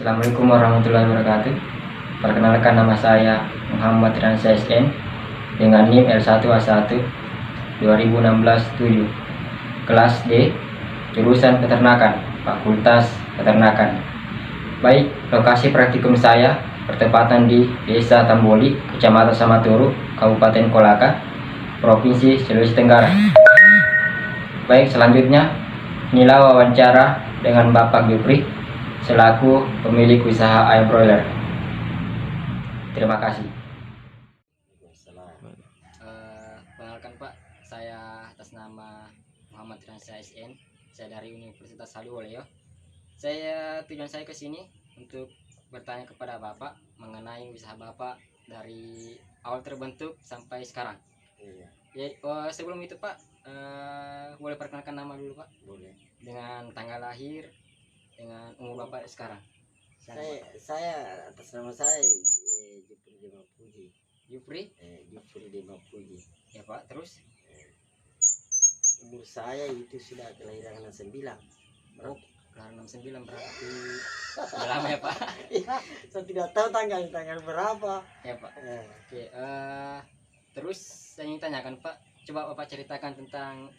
Assalamualaikum warahmatullahi wabarakatuh. Perkenalkan, nama saya Muhammad Ransa SN dengan NIM L1A1 2016-7, kelas D, jurusan Peternakan, Fakultas Peternakan. Baik, lokasi praktikum saya bertepatan di Desa Tamboli, Kecamatan Samaturu, Kabupaten Kolaka, Provinsi Sulawesi Tenggara. Baik, selanjutnya inilah wawancara dengan Bapak Jupri selaku pemilik usaha ayam broiler. Terima kasih. Perkenalkan Pak, saya atas nama Muhammad Ransa SN. Saya dari Universitas Haluoleo. Tujuan saya ke sini untuk bertanya kepada Bapak mengenai usaha Bapak dari awal terbentuk sampai sekarang. Iya. Sebelum itu Pak, boleh perkenalkan nama dulu Pak? Boleh. Dengan tanggal lahir, dengan umur Bapak sekarang. Saya atas nama saya Jupri Demapuji. Jupri Demapuji. Ya Pak, terus? Umur saya itu sudah kelahiran 69. Oh, kelahiran 69 berarti udah lama ya Pak? Saya tidak tahu tanggal berapa. Ya Pak. Oke, terus saya ingin tanyakan Pak, coba Bapak ceritakan tentang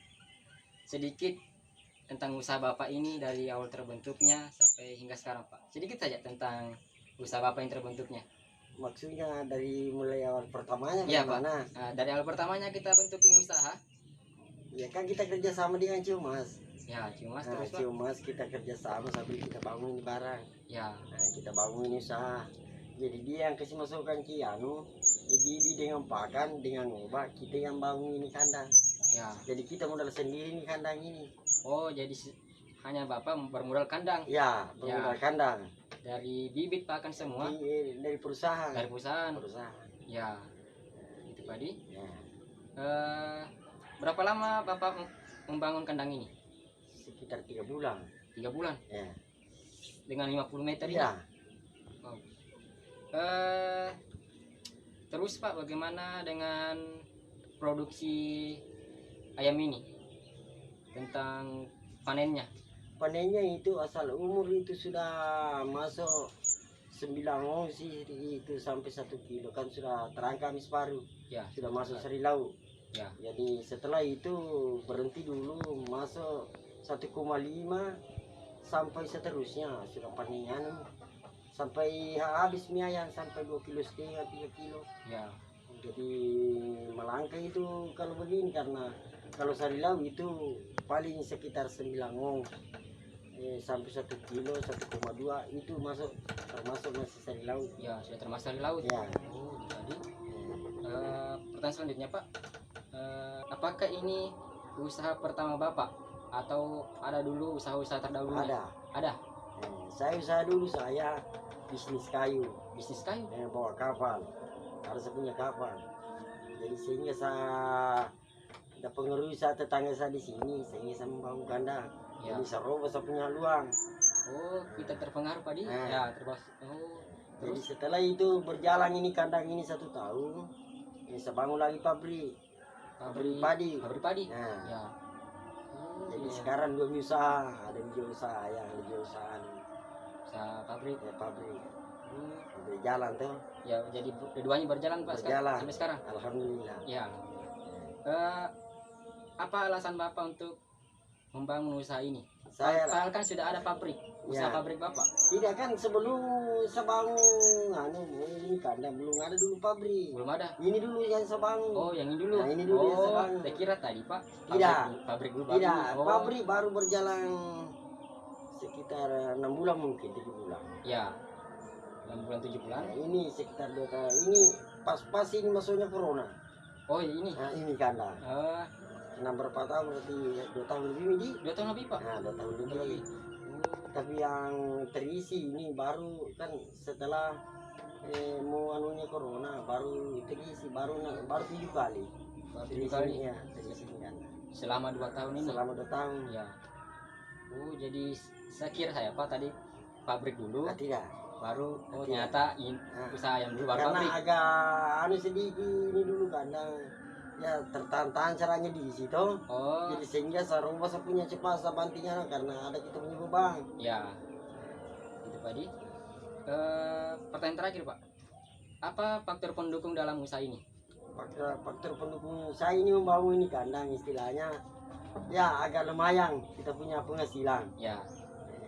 sedikit tentang usaha Bapak ini dari awal terbentuknya sampai hingga sekarang Pak. Sedikit saja tentang usaha Bapak yang terbentuknya. Maksudnya dari mulai awal pertamanya? Iya Pak. Dari awal pertamanya kita bentuk ini usaha. Ya kan kita kerja sama dengan Ciumas. Ya, Ciumas terus Pak. Ciumas kita kerja sama sambil kita bangun barang. Ya. Kita bangun usaha. Jadi dia yang kasih masukan kianu, bibi dengan pakan, dengan obat, kita yang bangun ini kandang. Ya. Jadi kita modal sendiri nih kandang ini. Oh, jadi hanya Bapak bermodal kandang? Ya, bermodal kandang. Dari bibit pakan semua? Dari perusahaan. Dari perusahaan? Perusahaan. Ya, itu tadi. Ya. Berapa lama Bapak membangun kandang ini? Sekitar 3 bulan. 3 bulan? Ya. Dengan 50 meter ini? Ya. Oh. Terus Pak, bagaimana dengan produksi ayam ini? Tentang panennya? Panennya itu asal umur itu sudah masuk 9 sih, itu sampai 1 kilo kan sudah terangkat separuh. Ya, sudah masuk seri lauk. Ya. Jadi setelah itu berhenti dulu, masuk 1,5 sampai seterusnya sudah panennya sampai habis mie ayam sampai 2,5 kilo 3 kilo. Ya. Jadi melangkah itu kalau begini, karena kalau sari lauk itu paling sekitar 9 sampai 1 kilo 1,2 itu termasuk masih sari lauk. Ya, sudah termasuk sari lauk. Ya. Oh, jadi pertanyaan selanjutnya Pak, apakah ini usaha pertama Bapak atau ada dulu usaha-usaha terdahulunya? Ada. Saya usaha dulu, saya bisnis kayu. Bisnis kayu? Bawa kapal, harus punya kapal. Jadi sehingga saya ada pengaruh tetangga saya di sini, sehingga saya membangun kandang. Ya. Jadi saya robos, saya punya luang. Oh, kita terpengaruh Pak? Ya, terus. Oh, jadi setelah itu berjalan ini kandang ini 1 tahun, saya bangun lagi pabrik padi. Ya. Jadi sekarang 2 usaha, ada usaha yang usaha pabrik. Ya, pabrik. Berjalan tuh. Ya, jadi keduanya berjalan Pak sampai sekarang. Alhamdulillah. Ya. Apa alasan Bapak untuk membangun usaha ini? Padahal kan sudah ada pabrik, usaha pabrik Bapak. Tidak kan, sebelum sebangun ini kandang belum ada dulu pabrik. Belum ada. Ini dulu yang sebangun. Oh, yang ini dulu. Nah, ini dulu yang sebangun. Saya kira tadi Pak. Pabrik dulu. Tidak. Pabrik baru berjalan sekitar 6 bulan mungkin 7 bulan. Ya. 6 bulan 7 bulan. Nah, ini sekitar 2 tahun. Ini pas ini masuknya corona. Oh, ini. Nah, ini kandang. Berapa tahun, berarti 2 tahun lebih 2 tahun lebih Pak. Nah, 2 tahun lebih. Tapi yang terisi ini baru kan setelah mau anunya corona baru terisi, baru 7 kali. Baru 7 kali. Ya, terisi kan. Selama 2 tahun ini. Selama 2 tahun. Ya. Oh, jadi saya kira Pak tadi pabrik dulu. Tidak. Baru ternyata usaha yang dulu baru karena pabrik. Agak sedikit ini dulu kandang. Ya tertahan caranya di situ. Oh. Jadi sehingga saya rubah punya cepat bantinya karena ada kita punya beban. Ya. Itu tadi. Pertanyaan terakhir Pak, apa faktor pendukung dalam usaha ini? Faktor pendukung saya ini membangun ini kandang istilahnya ya agak lumayan kita punya penghasilan. Ya,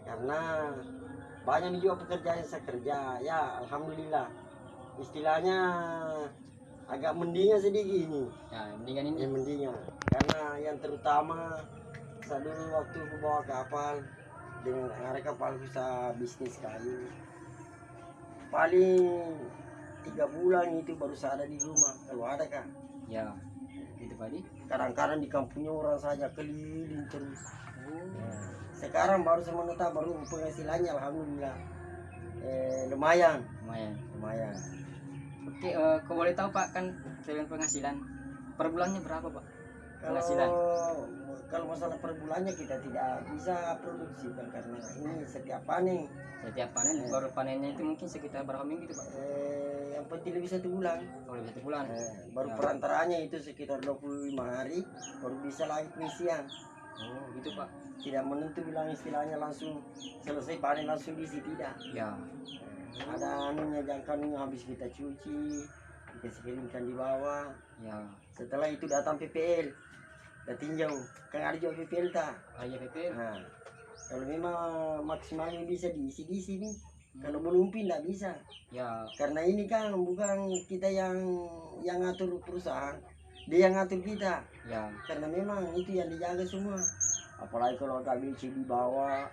Karena banyak juga pekerjaan yang saya kerja ya alhamdulillah istilahnya agak mendingan sedikit ini ya mendingan ini. mendingan karena yang terutama saya dulu waktu aku bawa kapal dengan ada kapal bisa bisnis kayu paling 3 bulan itu baru saya ada di rumah kalau ada kan Ya, itu Pak Di. kadang-kadang di kampungnya orang saja keliling terus. Oh, Sekarang baru saya menetap baru penghasilannya alhamdulillah lumayan lumayan. Oke, kau boleh tahu Pak, kan selain penghasilan per bulannya berapa Pak? Penghasilan. Kalau masalah per bulannya kita tidak bisa produksi kan karena ini setiap panen Setiap panen, baru panennya itu mungkin sekitar berapa minggu itu Pak? yang penting lebih 1 bulan. Oh, lebih 1 bulan. Baru Ya. perantaranya itu sekitar 25 hari baru bisa lagi pengisian. Oh, gitu Pak. Tidak menentu bilang istilahnya langsung selesai panen langsung diisi tidak. Ya, Ada anunya jangkauannya habis kita cuci, kita keringkan di bawah. ya. Setelah itu datang PPL, dan tinjau. Kan ada juga PPL tak? Aja PP. Nah, kalau memang maksimalnya bisa diisi di sini. Kalau belum tidak bisa. Ya, Karena ini kan bukan kita yang ngatur perusahaan, dia yang ngatur kita. ya. Karena memang itu yang dijaga semua. Apalagi kalau KBC di bawah,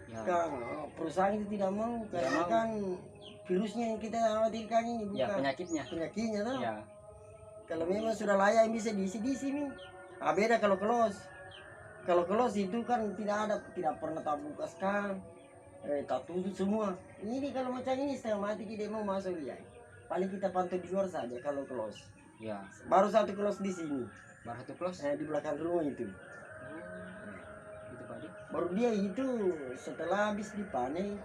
Ya, kan perusahaan itu tidak mau karena mau. kan virusnya yang kita khawatirkan ini ya bukan penyakitnya. penyakitnya tuh. Ya, Kalau memang sudah layak yang bisa diisi di sini. Beda kalau close. Kalau close itu kan tidak pernah tak bukaskan, tak tutup semua. Ini kalau macam ini setengah mati kita mau masuk ya. Paling kita pantau di luar saja kalau close. ya. Baru satu close di sini, Baru 1 close. di belakang rumah itu. Gitu Pak Di. Baru dia itu setelah habis dipanen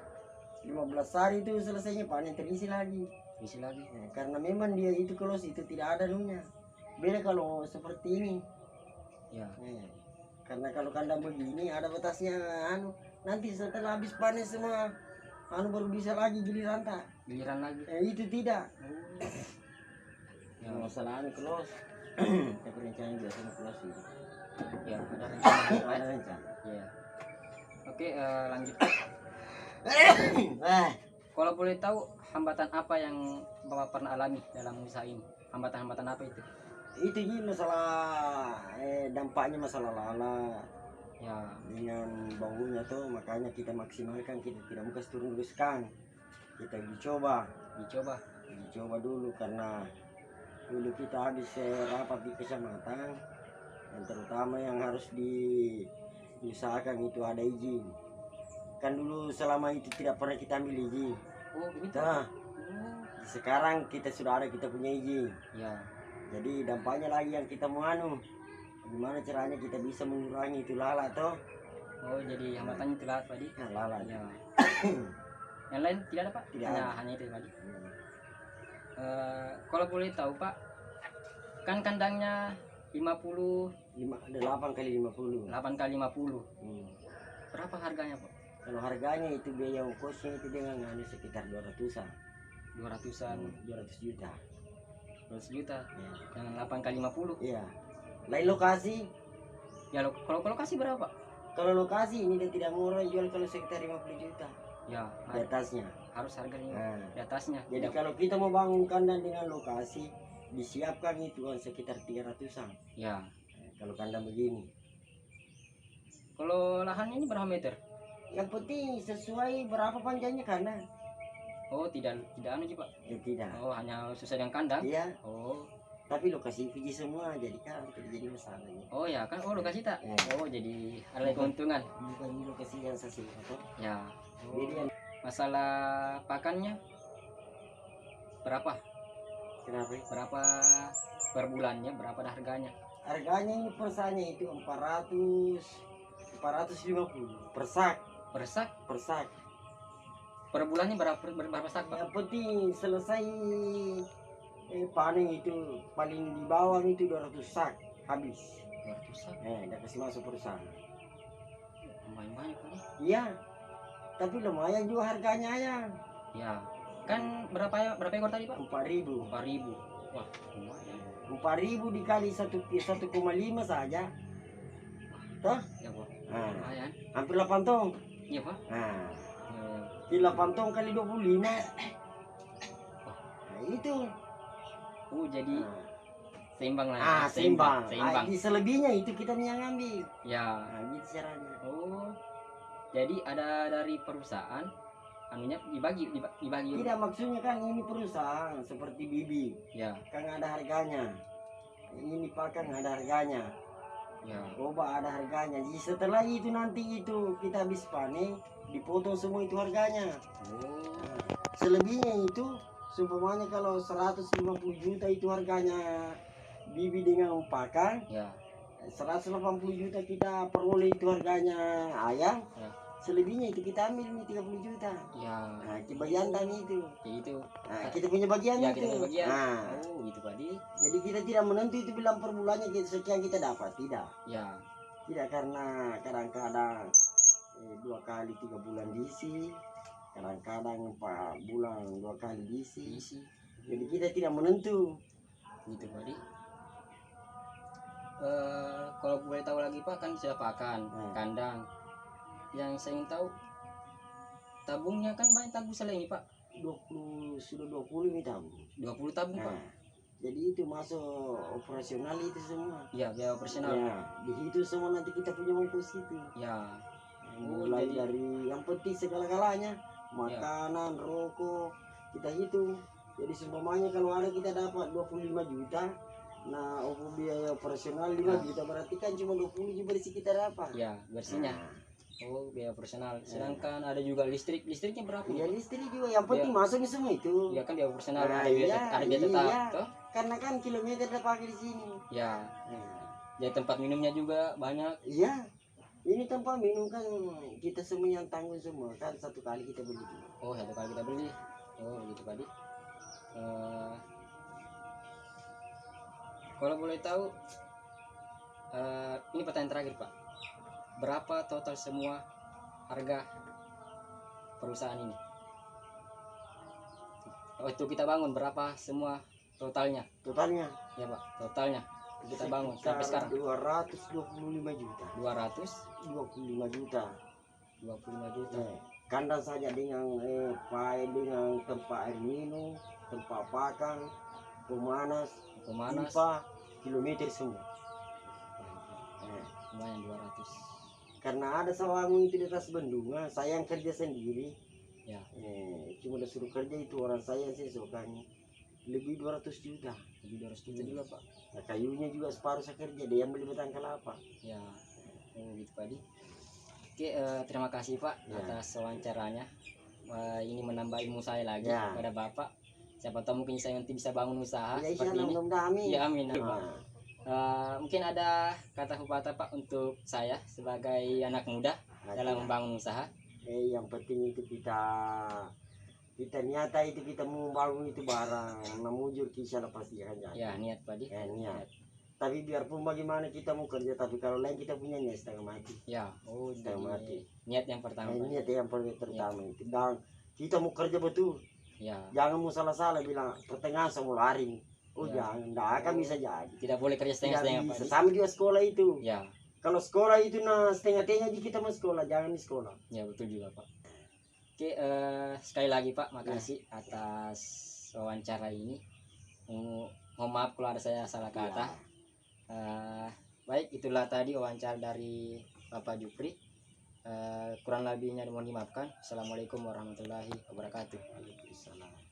15 hari itu selesainya panen terisi lagi. Isi lagi. Karena memang dia itu close itu tidak ada nunya. Beda kalau seperti ini. Ya, Karena kalau kandang begini ada batasnya nanti setelah habis panen semua baru bisa lagi giliran tak. giliran lagi. Itu tidak. Ya, Masalah close. Tapi rencana juga sama close itu. ya. Ada rencana Pak. Ada rencana. Ya. Oke, lanjut. Nah, Kalau boleh tahu hambatan apa yang Bapak pernah alami dalam usaha ini? Hambatan-hambatan apa itu? itu ini masalah dampaknya masalah lala Ya, dengan baunya tuh makanya kita maksimalkan kita tidak mau turun teruskan kita dicoba dulu karena dulu kita habis rapat di kecamatan yang terutama yang harus diusahakan itu ada izin kan dulu selama itu tidak pernah kita ambil izin oh begitu. nah Oh, sekarang kita sudah ada kita punya izin ya, jadi dampaknya lagi yang kita mau gimana caranya kita bisa mengurangi itu lala toh oh jadi hambatannya telat tadi. lala Ya. Yang lain tidak ada Pak? Tidak Hanya itu tadi. Kalau boleh tahu Pak, kan kandangnya 8 8 kali 50 kali 50. Hmm. Berapa harganya Pak? Kalau harganya itu biaya ongkosnya itu dengan sekitar 200-an 200-an, 200 juta 200 juta. ya. Dengan 8 kali 50. Iya. Lain lokasi Ya kalau lokasi berapa Pak? kalau lokasi ini dia tidak murah jual kalau sekitar 50 juta Ya, di atasnya harus harganya nah, di atasnya. jadi Tidak. kalau kita mau bangun kandang dengan lokasi disiapkan itu sekitar 300-an Ya. kalau kandang begini Kalau lahannya ini berapa meter? yang penting sesuai berapa panjangnya kandang Oh, tidak anu sih Pak. tidak Oh, hanya sesuai dengan kandang. iya Oh. tapi lokasi Fiji semua jadi kan tidak jadi masalahnya Oh ya kan, oh lokasi tak? Ya. Oh jadi ada keuntungan. bukan di lokasi yang saya atau Ya. Oh. jadi yang Masalah pakannya berapa? kenapa Berapa per bulannya? Berapa harganya? harganya ini persanya itu 450 per sak Per sak? Per bulannya berapa sak Pak? yang penting selesai panen itu paling di bawah itu 200 sak habis 200 sak. udah kasih masuk perusahaan Lumayan banyak Pak. iya tapi lumayan juga harganya ya Ya. Kan berapa ekor tadi, Pak? 4.000. 4.000. Wah, lumayan. 4.000 dikali 1,5 saja. Toh? Ya, Pak. Nah, Lumayan. hampir 8 tong. Iya, Pak. Nah, Ya. di 8 tong kali 25. Nah, itu. Jadi Nah, seimbang lah. seimbang. Seimbang. Di selebihnya itu kita yang ngambil. Ya. Nah, gitu caranya. Oh. Jadi ada dari perusahaan anunya dibagi. Tidak, maksudnya kan ini perusahaan seperti Bibi. Ya. Kan ada harganya. Ini pakan ada harganya. Ya. Obat ada harganya. Jadi setelah itu nanti itu kita habis panen, dipotong semua itu harganya. Oh. Nah, selebihnya itu seumpamanya kalau 150 juta itu harganya Bibi dengan pakan, Ya. 180 juta kita peroleh itu harganya ayam. Ya. Selebihnya itu kita ambil ini 30 juta. Ya. Nah, kita bagian itu. Jadi itu. Nah, kita punya bagian Ya, itu. kita punya bagian. Nah, Oh, gitu, Pak. jadi kita tidak menentu itu bilang per bulannya sekian kita dapat, tidak. Ya. Tidak, karena kadang-kadang 2 kali 3 bulan diisi, kadang-kadang 4 bulan 2 kali diisi. Jadi kita tidak menentu. Gitu, Pak. Kalau boleh tahu lagi, Pak, kan sudah pakan, kandang. Yang saya ingin tahu, tabungnya kan banyak tabung selain ini, Pak. 20 ini tabung. 20 tabung, Pak. Nah, jadi itu masuk operasional itu semua. Iya, biaya operasional. Ya, di situ semua nanti kita punya ongkos itu. Ya. Mulai dari yang penting segala-galanya, makanan, rokok, kita hitung. Jadi seumpamanya kalau ada kita dapat 25 juta, nah biaya operasional 5 juta, berarti kan cuma 20 juta bersih kita dapat. Ya, bersihnya. Oh, biaya operasional. Sedangkan ada juga listriknya berapa? Ya, listrik juga yang penting masuknya semua itu. Ya kan biaya operasional, Nah, ada biaya tetap, toh? Karena kan kilometer kita pakai di sini. Ya. Jadi tempat minumnya juga banyak. Iya. Ini tempat minum kan kita semua yang tanggung semua, kan 1 kali kita beli. Oh, 1 kali kita beli. Oh, gitu, Pak. Kalau boleh tahu, ini pertanyaan terakhir, Pak. Berapa total semua harga perusahaan ini? Waktu kita bangun berapa semua totalnya? Totalnya? Ya, Pak, totalnya kita bangun sampai sekarang 225 juta. 225 juta. 25 juta. Kandang saja dengan dengan tempat air minum, tempat pakan, pemanas, pipa, kilometer semua. Lumayan 200. Karena ada sawangu itu di atas bendungan, saya yang kerja sendiri. Ya. Cuma udah suruh kerja itu orang saya sih sukanya. Lebih 200 juta. Lebih 200 juta juga, Pak. Nah, kayunya juga separuh saya kerja, dia yang beli batang kelapa. Ya. Oh, gitu, Pak. Oke, terima kasih, Pak, atas wawancaranya. Ini menambah ilmu saya lagi pada Bapak. Siapa tahu mungkin saya nanti bisa bangun usaha seperti ini. Ya, amin. Mungkin ada kata pepatah, Pak, untuk saya sebagai anak muda dalam membangun usaha. Yang penting itu kita nyata itu kita mau bangun itu barang memujur kisah pasti akan jadi. Ya, niat, Pak. Niat. Tapi biarpun bagaimana kita mau kerja, tapi kalau lain kita punya niat setengah mati. Ya, oh, setengah mati. Niat yang pertama. Niat yang pertama itu. Dan kita mau kerja betul. Ya. Jangan mau salah-salah bilang pertengahan saya mau lari. Oh, jangan, enggak akan bisa jadi. Tidak boleh kerja setengah-setengah, Pak. Sama juga sekolah itu. Ya. Kalau sekolah itu setengah-tengah kita mau sekolah, jangan di sekolah. Ya, betul juga, Pak. Oke, sekali lagi, Pak, makasih atas wawancara ini. Mohon maaf kalau ada saya salah kata. Baik, itulah tadi wawancara dari Bapak Jupri. Kurang lebihnya mohon dimaafkan. Assalamualaikum warahmatullahi wabarakatuh. Waalaikumsalam.